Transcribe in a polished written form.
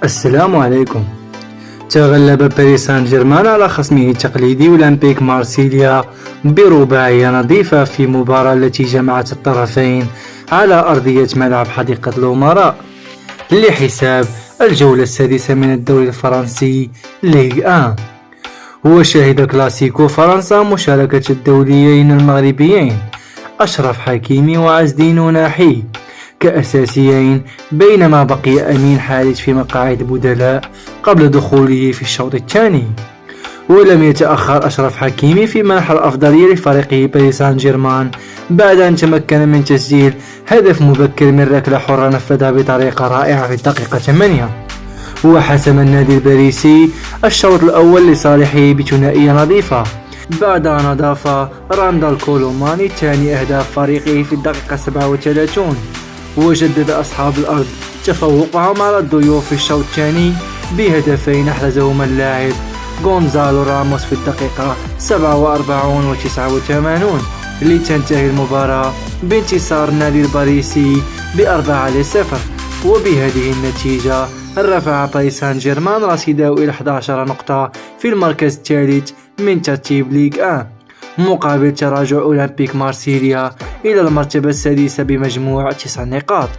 السلام عليكم. تغلب باريس سان جيرمان على خصمه التقليدي أولمبيك مارسيليا برباعية نظيفة في مباراة التي جمعت الطرفين على أرضية ملعب حديقة الأمراء لحساب الجولة السادسة من الدوري الفرنسي ليغ 1. وشهد كلاسيكو فرنسا مشاركة الدوليين المغربيين أشرف حكيمي وعزدين ناحي كأساسيين، بينما بقي أمين حارث في مقاعد بدلاء قبل دخوله في الشوط الثاني. ولم يتأخر أشرف حكيمي في منح الأفضلية لفريقه باريس سان جيرمان بعد أن تمكن من تسجيل هدف مبكر من ركلة حرة نفذها بطريقة رائعة في الدقيقة 8. وحسم النادي الباريسي الشوط الأول لصالحه بثنائية نظيفة بعد أن أضاف راندال كولوماني ثاني أهداف فريقه في الدقيقة 37. وجدد أصحاب الأرض تفوقهم على الضيوف في الشوط الثاني بهدفين أحرزهما اللاعب غونزالو راموس في الدقيقة 47 و 89 لتنتهي المباراة بانتصار النادي الباريسي ب4-0. وبهذه النتيجة رفع باريس سان جيرمان رصيده إلى 11 نقطة في المركز الثالث من ترتيب ليغ 1 مقابل تراجع أولمبيك مارسيليا إلى المرتبة السادسة بمجموع 9 نقاط.